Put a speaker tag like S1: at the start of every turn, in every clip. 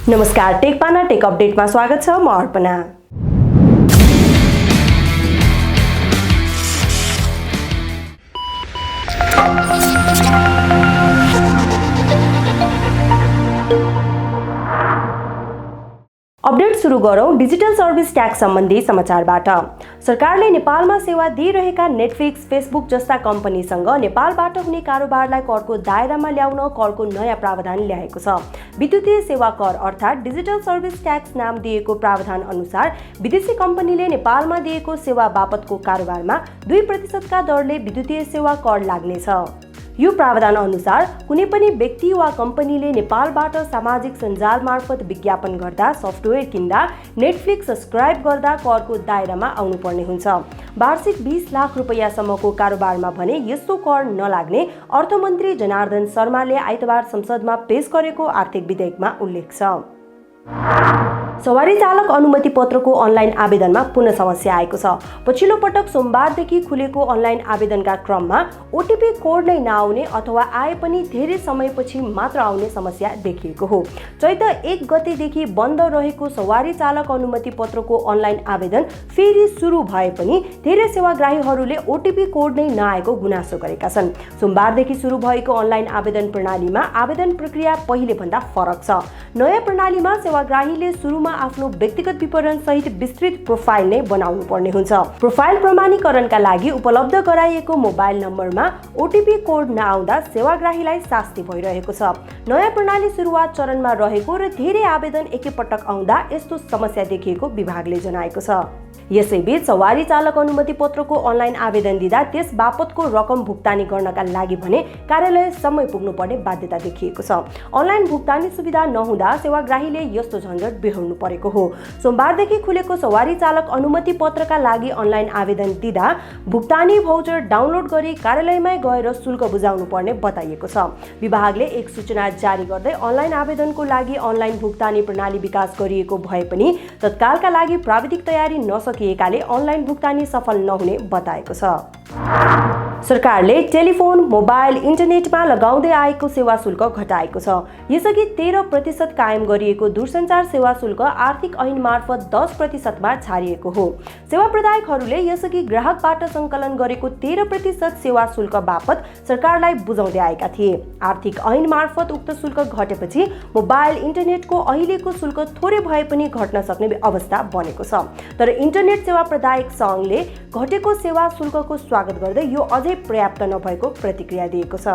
S1: नमस्कार, टेकपाना टेक अपडेटमा स्वागत छ। म अर्पणा। अपडेट सुरु गरौं डिजिटल सर्भिस ट्याक्स सम्बन्धी समाचारबाट। सरकारले नेपालमा सेवा दिइरहेका नेटफ्लिक्स, फेसबुक जस्ता कम्पनीसँग नेपालबाट हुने कारोबारलाई करको दायरामा ल्याउन करको नयाँ प्रावधान ल्याएको छ। विद्युतीय सेवा कर अर्थात् डिजिटल सर्भिस ट्याक्स नाम दिएको प्रावधान अनुसार विदेशी कम्पनीले नेपालमा दिएको सेवा बापतको कारोबारमा 2% का दरले विद्युतीय सेवा कर लाग्नेछ। यो प्रावधान अनुसार कुनै पनि व्यक्ति वा कम्पनीले नेपालबाट सामाजिक सञ्जाल मार्फत विज्ञापन गर्दा, सफ्टवेयर किन्दा, नेटफ्लिक्स सब्स्क्राइब गर्दा करको दायरामा आउनुपर्ने हुन्छ। वार्षिक 20 लाख रुपैयाँसम्मको कारोबारमा भने यस्तो कर नलाग्ने अर्थमन्त्री जनार्दन शर्माले आइतबार संसदमा पेश गरेको आर्थिक विधेयकमा उल्लेख छ। सवारी चालक अनुमति पत्रको अनलाइन आवेदनमा पुनः समस्या आएको छ। पछिल्लो पटक सोमबारदेखि खुलेको अनलाइन आवेदनका क्रममा ओटीपी कोड नै नआउने अथवा आए पनि धेरै समयपछि मात्र आउने समस्या देखिएको हो। चैत 1 गतेदेखि बन्द रहेको सवारी चालक अनुमति पत्रको अनलाइन आवेदन फेरि सुरु भए पनि धेरै सेवाग्राहीहरूले ओटीपी कोड नै नआएको गुनासो गरेका छन्। सोमबारदेखि सुरु भएको अनलाइन आवेदन प्रणालीमा आवेदन प्रक्रिया पहिले भन्दा फरक छ। नयाँ प्रणालीमा सेवाग्राहीले सुरुमा आफ्नो व्यक्तिगत विवरण सहित विस्तृत प्रोफाइल नै बनाउनु पर्ने हुन्छ। प्रोफाइल प्रमाणीकरणका लागि उपलब्ध गराइएको मोबाइल नम्बरमा ओटीपी कोड नआउँदा सेवाग्राहीलाई शास्ति भइरहेको छ। नयाँ प्रणाली सुरुवात चरणमा रहेको र धेरै आवेदन एकैपटक आउँदा यस्तो समस्या देखिएको विभागले जनाएको छ। यसैबीच सवारी चालक अनुमति पत्रको अनलाइन आवेदन दिँदा त्यस बापतको रकम भुक्तानी गर्नका लागि भने कार्यालयसम्म पुग्नुपर्ने बाध्यता देखिएको छ। अनलाइन भुक्तानी सुविधा नहुँदा सेवाग्राहीले यस्तो झन्झट बेहोर्नु परेको हो। सोमबारदेखि खुलेको सवारी चालक अनुमति पत्रका लागि अनलाइन आवेदन दिँदा भुक्तानी भाउचर डाउनलोड गरी कार्यालयमै गएर शुल्क बुझाउनु पर्ने बताइएको छ। विभागले एक सूचना जारी गर्दै अनलाइन आवेदनको लागि अनलाइन भुक्तानी प्रणाली विकास गरिएको भए पनि तत्कालका लागि प्राविधिक तयारी नसकिएकाले अनलाइन भुक्तानी सफल नहुने बताएको छ। सरकारले टेलिफोन, मोबाइल, इन्टरनेटमा लगाउँदै आएको सेवा शुल्क घटाएको छ। यसअघि 13% कायम गरिएको दूरसञ्चार सेवा शुल्क आर्थिक ऐन मार्फत 10% मा छारिएको हो। सेवा प्रदायकहरूले यसअघि ग्राहकबाट सङ्कलन गरेको 13% सेवा शुल्क बापत सरकारलाई बुझाउँदै आएका थिए। आर्थिक ऐन मार्फत उक्त शुल्क घटेपछि मोबाइल, इन्टरनेटको अहिलेको शुल्क थोरै भए पनि घट्न सक्ने अवस्था बनेको छ। तर इन्टरनेट सेवा प्रदायक सङ्घले घटेको सेवा शुल्कको स्वागत गर्दै यो अझै पर्याप्त नभएको प्रतिक्रिया दिएको छ।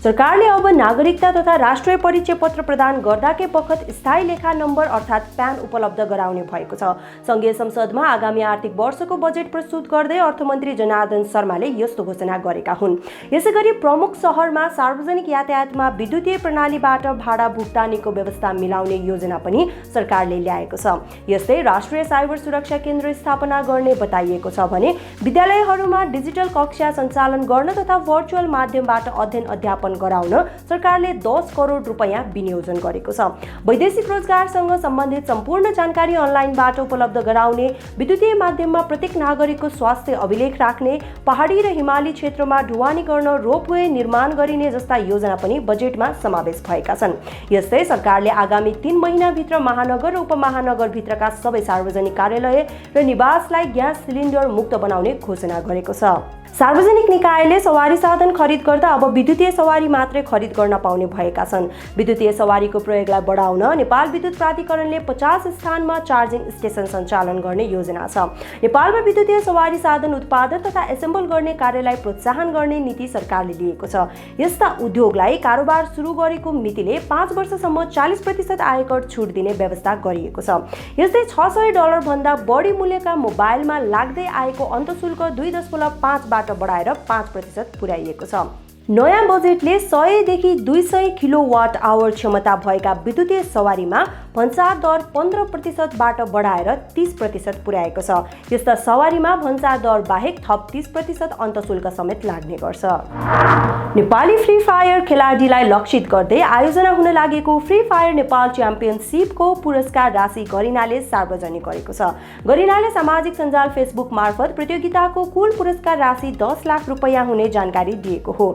S1: सरकारले अब नागरिकता तथा राष्ट्रिय परिचय पत्र प्रदान गर्दाकै बखत स्थायी लेखा नम्बर अर्थात् प्यान उपलब्ध गराउने भएको छ। संघीय संसदमा आगामी आर्थिक वर्षको बजेट प्रस्तुत गर्दै अर्थमन्त्री जनार्दन शर्माले यस्तो घोषणा गरेका हुन्। यसैगरी प्रमुख शहरमा सार्वजनिक यातायातमा विद्युतीय प्रणालीबाट भाडा भुक्तानीको व्यवस्था मिलाउने योजना पनि सरकारले ल्याएको छ। यस्तै राष्ट्रिय साइबर सुरक्षा केन्द्र स्थापना गर्ने बताइएको छ भने विद्यालयहरूमा डिजिटल कक्षा सञ्चालन गर्न तथा भर्चुअल माध्यमबाट अध्ययन अध्यापन गराउन सरकारले 10 करोड रुपैयाँ विनियोजन गरेको छ। वैदेशिक रोजगारसँग सम्बन्धित सम्पूर्ण जानकारी अनलाइनबाट उपलब्ध गराउने, विद्युतीय माध्यममा प्रत्येक नागरिकको स्वास्थ्य अभिलेख राख्ने, पहाडी र हिमाली क्षेत्रमा ढुवानी गर्न रोपवे निर्माण गरिने जस्ता योजना पनि बजेटमा समावेश भएका छन्। यस्तै सरकारले आगामी 3 महिनाभित्र महानगर र उपमहानगरभित्रका सबै सार्वजनिक कार्यालय र निवासलाई ग्यास सिलिन्डर मुक्त बनाउने घोषणा गरेको छ। सार्वजनिक निकायले सवारी साधन खरिद गर्दा अब विद्युतीय सवारी मात्रै खरिद गर्न पाउने भएका छन्। विद्युतीय सवारीको प्रयोगलाई बढाउन नेपाल विद्युत प्राधिकरणले 50 स्थानमा चार्जिङ स्टेसन सञ्चालन गर्ने योजना छ। नेपालमा विद्युतीय सवारी साधन उत्पादन तथा एसेम्बल गर्ने कार्यलाई प्रोत्साहन गर्ने नीति सरकारले लिएको छ। यस्ता उद्योगलाई कारोबार सुरु गरेको मितिले 5 वर्षसम्म 40% आयकर छुट दिने व्यवस्था गरिएको छ। यस्तै $600 भन्दा बढी मूल्यका मोबाइलमा लाग्दै आएको अन्तशुल्क 2.5 बढाएर 5% पुर्याइएको छ। नयाँ बजेटले 100 देखि 200 किलोवाट आवर क्षमता भएका विद्युतीय सवारीमा भन्सार दर 15%बाट बढाएर 30% पुर्याएको छ। यस्ता सवारीमा भन्सार दर बाहेक थप 30% अन्तशुल्क समेत लाग्ने गर्छ। नेपाली फ्री फायर खेलाडीलाई लक्षित गर्दै आयोजना हुन लागेको फ्री फायर नेपाल च्याम्पियनसिपको पुरस्कार राशि गरिनाले सार्वजनिक गरेको छ। गरिनाले सामाजिक सञ्जाल फेसबुक मार्फत प्रतियोगिताको कुल पुरस्कार राशि 10 लाख रुपैयाँ हुने जानकारी दिएको हो।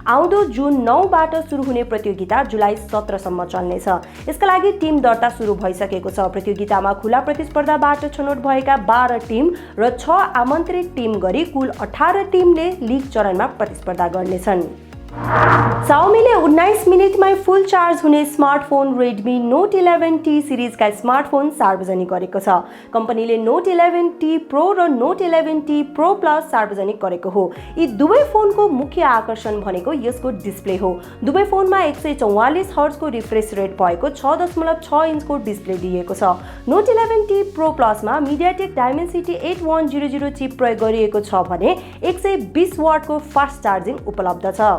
S1: आउँदो जुन 9बाट सुरु हुने प्रतियोगिता जुलाई 17सम्म चल्नेछ। यसका लागि टिम दर्ता सुरु भइसकेको छ। प्रतियोगितामा खुला प्रतिस्पर्धाबाट छनौट भएका 12 टिम र 6 आमन्त्रित टिम गरी कुल 18 टिमले लिग चरणमा प्रतिस्पर्धा गर्नेछन्। Xiaomi-ले 19 मिनेटमै फुल चार्ज हुने स्मार्टफोन Redmi Note 11T सिरिजका स्मार्टफोन सार्वजनिक गरेको छ। कम्पनीले Note 11T Pro र Note 11T Pro Plus सार्वजनिक गरेको हो। यी दुवै फोनको मुख्य आकर्षण भनेको यसको डिस्प्ले हो। दुवै फोनमा 144 हर्जको रिफ्रेश रेट भएको 6.6 इन्चको डिस्प्ले दिएको छ। Note 11T Pro Plus मा MediaTek Dimensity 8100 चिप प्रयोग गरिएको छ भने 120 वाटको फास्ट चार्जिङ उपलब्ध छ।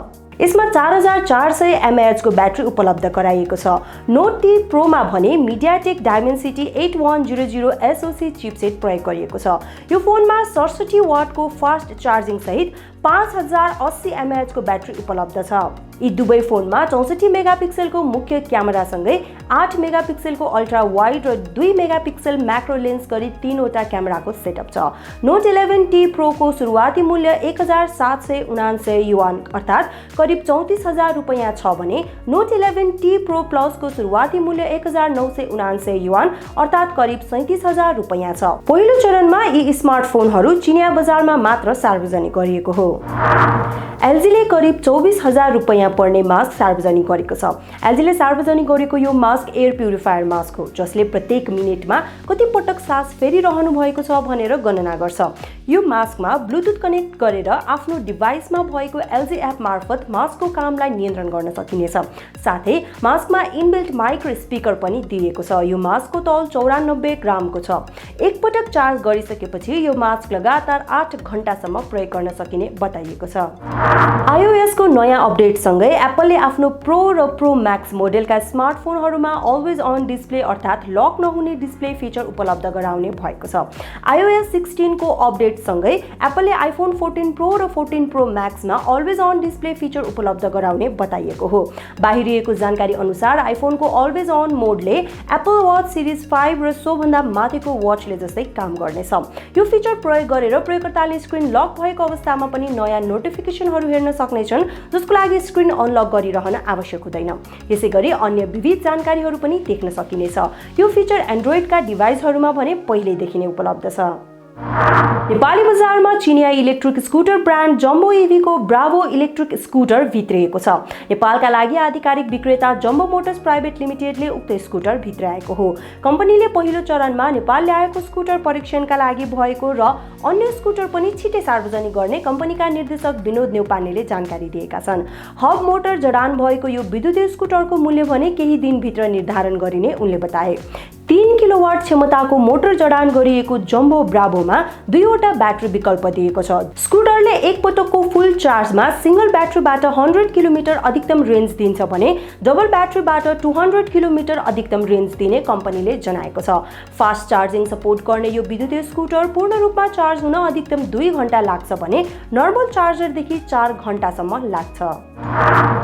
S1: यसमा 4400 mAh को ब्याट्री उपलब्ध गराइएको छ। Note T Pro मा भने MediaTek Dimensity 8100 SoC चिपसेट प्रयोग गरिएको छ। यो फोनमा 67 वाटको फास्ट चार्जिङ सहित 5080 mAh को ब्याट्री उपलब्ध छ। यी दुवै फोनमा 64 मेगापिक्सलको मुख्य क्यामेरासँगै 8 मेगापिक्सलको अल्ट्रा वाइड र 2 मेगापिक्सल म्याक्रो लेन्स गरी 3 वटा क्यामेराको सेटअप छ। Note 11T Pro को सुरुवाती मूल्य 1779 युआन अर्थात् करिब 34000 रुपैयाँ छ भने Note 11T Pro Plus को सुरुवाती मूल्य 1979 युआन अर्थात् करिब 37000 रुपैयाँ छ। पहिलो चरणमा यी स्मार्टफोनहरू चिनिया बजारमा मात्र सार्वजनिक गरिएको हो। LG-ले करिब 24000 रुपैयाँ पर्ने मास्क सार्वजनिक गरेको छ। LG-ले सार्वजनिक गरेको यो मास्क एयर प्युरिफायर मास्क हो, जसले प्रत्येक मिनेटमा कति पटक सास फेरिरहनु भएको छ भनेर गणना गर्छ। यो मास्कमा ब्लुटुथ कनेक्ट गरेर आफ्नो डिभाइसमा भएको LG एप मार्फत मास्कको कामलाई नियन्त्रण गर्न सकिनेछ। साथै मास्कमा इनबिल्ट माइक र स्पिकर पनि दिएको छ। यो मास्कको तौल 94 ग्रामको छ। एक पटक चार्ज गरिसकेपछि यो मास्क लगातार 8 घण्टासम्म प्रयोग गर्न सकिने बताइएको छ। iOS को नयाँ अपडेटसँगै एप्पलले आफ्नो प्रो र प्रो म्याक्स मोडेलका स्मार्टफोनहरूमा अलवेज अन डिस्प्ले अर्थात् लक नहुने डिस्प्ले फिचर उपलब्ध गराउने भएको छ। iOS 16 को अपडेटसँगै एप्पलले आइफोन 14 प्रो र 14 प्रो म्याक्समा अलवेज अन डिस्प्ले फिचर उपलब्ध गराउने बताइएको हो। बाहिरिएको जानकारी अनुसार आइफोनको अलवेज अन मोडले एप्पल वाच सिरिज 5 र सोभन्दा माथिको वाचले जस्तै काम गर्नेछ। यो फिचर प्रयोग गरेर प्रयोगकर्ताले स्क्रिन लक भएको अवस्थामा पनि नयाँ नोटिफिकेसनहरू हेर्न सक्नेछन्, जसको लागि स्क्रिन अनलक गरिरहन आवश्यक हुँदैन। यसैगरी अन्य विविध जानकारीहरू पनि देख्न सकिनेछ। यो फिचर एन्ड्रोइडका डिभाइसहरूमा भने पहिल्यैदेखि नै उपलब्ध छ। नेपाली बजारमा चिनिया इलेक्ट्रिक स्कुटर ब्रान्ड जम्बो इभीको ब्राभो इलेक्ट्रिक स्कुटर भित्रिएको छ। नेपालका लागि आधिकारिक विक्रेता जम्बो मोटर्स प्राइभेट लिमिटेडले उक्त स्कुटर भित्राएको हो। कम्पनीले पहिलो चरणमा नेपाल ल्याएको स्कुटर परीक्षणका लागि भएको र अन्य स्कुटर पनि छिटै सार्वजनिक गर्ने कम्पनीका निर्देशक विनोद न्यौपानेले जानकारी दिएका छन्। हब मोटर जडान भएको यो विद्युतीय स्कुटरको मूल्य भने केही दिनभित्र निर्धारण गरिने उनले बताए। 3 किलोवाट क्षमताको मोटर जडान गरिएको जम्बो ब्राभोमा 2 वटा ब्याट्री विकल्प दिएको छ। स्कुटरले एक पटकको फुल चार्जमा सिंगल ब्याट्रीबाट 100 किलोमिटर अधिकतम रेन्ज दिन्छ भने डबल ब्याट्रीबाट 200 किलोमिटर अधिकतम रेन्ज दिने कम्पनीले जनाएको छ। फास्ट चार्जिङ सपोर्ट गर्ने यो विद्युतीय स्कुटर पूर्ण रूपमा चार्ज हुन अधिकतम 2 घण्टा लाग्छ भने नर्मल चार्जरदेखि 4 घण्टासम्म लाग्छ।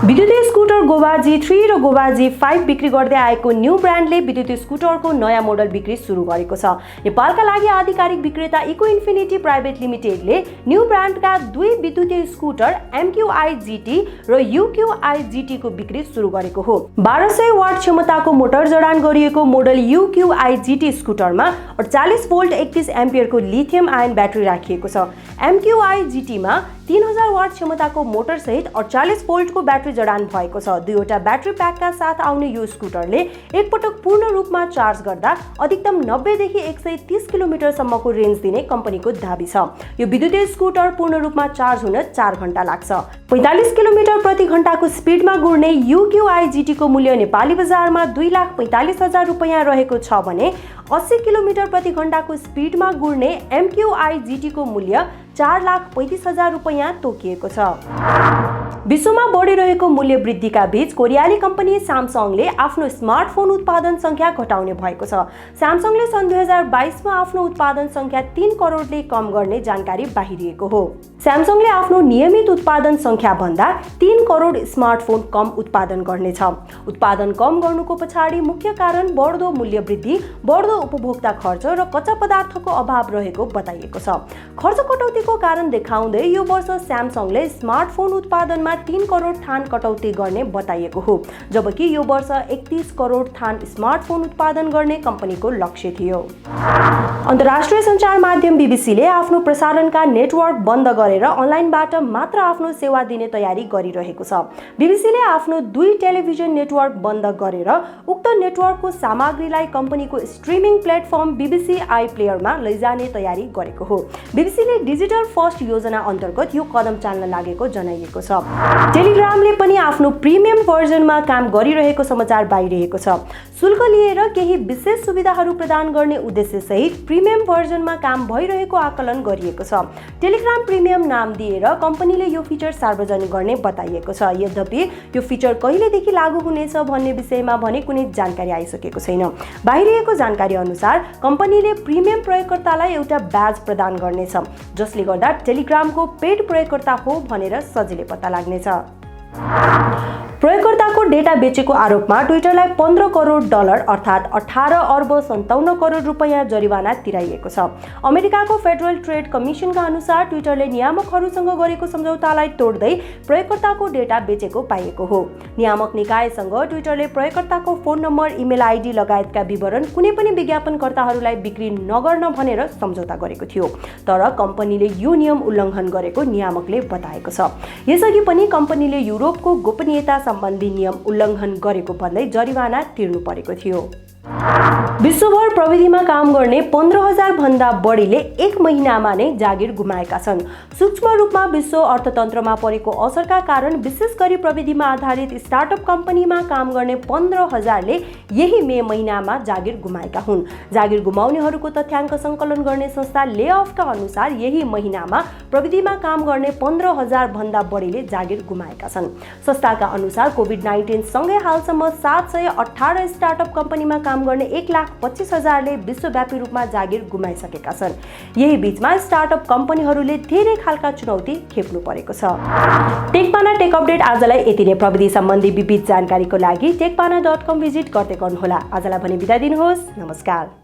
S1: विद्युतीय स्कुटर गोवा G3 र गोवा G5 बिक्री गर्दै आएको न्यू ब्रान्डले विद्युतीय स्कुटरको नयाँ मोडल बिक्री सुरु गरेको छ। नेपालका लागि आधिकारिक विक्रेता इको इन्फिनिटी प्राइभेट लिमिटेडले न्यू ब्रान्डका 2 विद्युतीय स्कुटर MQi GT र UQi GT को बिक्री सुरु गरेको हो। 1200 वाट क्षमताको मोटर जडान गरिएको मोडल UQi GT स्कुटरमा 48 भोल्ट 31 एम्पियरको लिथियम आयन ब्याट्री राखिएको छ। MQi GT मा 3000 वाट क्षमताको मोटर सहित 48 भोल्टको ब्याट्री जडान भएको छ। 2 वटा ब्याट्री प्याकका साथ आउने यो स्कुटरले एक पटक पूर्ण रूपमा चार्ज गर्दा अधिकतम 90 देखि 130 किलोमिटर सम्मको रेन्ज दिने कम्पनीको दाबी छ। यो विद्युतीय स्कुटर पूर्ण रूपमा चार्ज हुन 4 घण्टा लाग्छ। 45 किलोमिटर प्रति घण्टाको स्पिडमा गुड्ने UQi GT को मूल्य नेपाली बजारमा 2,45,000 रुपैयाँ रहेको छ भने 80 किलोमिटर प्रति घण्टाको स्पिडमा गुड्ने MQi GT को मूल्य 4,35,000 रुपैयाँ तोकिएको छ। विश्वमा बढिरहेको मूल्य वृद्धिका बीच कोरियाली कम्पनी स्यामसङले आफ्नो स्मार्टफोन उत्पादन संख्या घटाउने भएको छ। स्यामसङले सन् 2022 मा आफ्नो उत्पादन संख्या 3 करोडले कम गर्ने जानकारी बाहिरिएको हो। स्यामसङले आफ्नो नियमित उत्पादन संख्या भन्दा 3 करोड स्मार्टफोन कम उत्पादन गर्नेछ। उत्पादन कम गर्नुको पछाडि मुख्य कारण बढ्दो मूल्य वृद्धि, बढ्दो उपभोक्ता खर्च र कच्चा पदार्थको अभाव रहेको बताइएको छ। खर्च कटौतीको कारण देखाउँदै यो वर्ष स्यामसङले स्मार्टफोन उत्पादनमा 3 करोड थान कटौती गर्ने बताइएको हो, जबकि यो वर्ष 31 करोड थान स्मार्टफोन उत्पादन गर्ने कम्पनीको लक्ष्य थियो। अन्तर्राष्ट्रिय सञ्चार माध्यम बीबीसीले आफ्नो प्रसारणका नेटवर्क बन्द गरेर अनलाइनबाट मात्र आफ्नो सेवा दिने तयारी गरिरहेको छ। बीबीसीले आफ्नो 2 टेलिभिजन नेटवर्क बन्द गरेर उक्त नेटवर्कको सामग्रीलाई कम्पनीको स्ट्रिमिङ प्लेटफर्म बीबीसी आई प्लेयरमा लैजाने तयारी गरेको हो। बीबीसीले डिजिटल फर्स्ट योजना अन्तर्गत यो कदम चाल्न लागेको जनाइएको छ। टेलिग्रामले पनि आफ्नो प्रिमियम भर्जनमा काम गरिरहेको समाचार बाहिरिएको छ। शुल्क लिएर केही विशेष सुविधाहरू प्रदान गर्ने उद्देश्यसहित प्रिमियम भर्जनमा काम भइरहेको आकलन गरिएको छ। टेलिग्राम प्रिमियम नाम दिएर कम्पनीले यो फिचर सार्वजनिक गर्ने बताइएको छ। यद्यपि यो फिचर कहिलेदेखि लागू हुनेछ भन्ने विषयमा भने कुनै जानकारी आइसकेको छैन। बाहिरिएको जानकारी अनुसार कम्पनीले प्रिमियम प्रयोगकर्तालाई एउटा ब्याज प्रदान गर्नेछ, जसले गर्दा टेलिग्रामको पेड प्रयोगकर्ता हो भनेर सजिलै पत्ता लाग्नेछ। प्रयोगकर्ताको डेटा बेचेको आरोपमा ट्विटरलाई $15 करोड अर्थात् 18 अर्ब 57 करोड रुपैयाँ जरिवाना तिराइएको छ। अमेरिकाको फेडरल ट्रेड कमिसनका अनुसार ट्विटरले नियामकहरूसँग गरेको सम्झौतालाई तोड्दै प्रयोगकर्ताको डेटा बेचेको पाइएको हो। नियामक निकायसँग ट्विटरले प्रयोगकर्ताको फोन नम्बर, इमेल आइडी लगायतका विवरण कुनै पनि विज्ञापनकर्ताहरूलाई बिक्री नगर्न भनेर सम्झौता गरेको थियो, तर कम्पनीले यो नियम उल्लङ्घन गरेको नियामकले बताएको छ। यसअघि पनि कम्पनीले युरोपको गोपनीयता सम्बन्धी नियम उल्लङ्घन गरेको भन्दै जरिवाना तिर्नु परेको थियो। विश्वभर प्रविधिमा काम गर्ने 15,000 भन्दा बढीले 1 महिनामा नै जागिर गुमाएका छन्। सूक्ष्म रूपमा विश्व अर्थतन्त्रमा परेको असरका कारण विशेष गरी प्रविधिमा आधारित स्टार्टअप कम्पनीमा काम गर्ने 15,000ले यही मे महिनामा जागिर गुमाएका हुन्। जागिर गुमाउनेहरूको तथ्याङ्क सङ्कलन गर्ने संस्था लेअफका अनुसार यही महिनामा प्रविधिमा काम गर्ने 15,000 भन्दा बढीले जागिर गुमाएका छन्। संस्थाका अनुसार कोभिड-19 सँगै हालसम्म 718 स्टार्टअप कम्पनीमा काम गर्ने 1,25,000ले विश्वव्यापी रूपमा जागिर गुमाइसकेका छन्। यही बीचमा स्टार्टअप कम्पनीहरूले धेरै खालका चुनौती खेप्नु परेको छ। टेकपाना टेक अपडेट आजलाई यति नै। प्रविधि सम्बन्धी विविध जानकारीको लागि techpana.com भिजिट गर्दै गर्नुहोला। आजलाई भने बिदा दिनुहोस्। नमस्कार।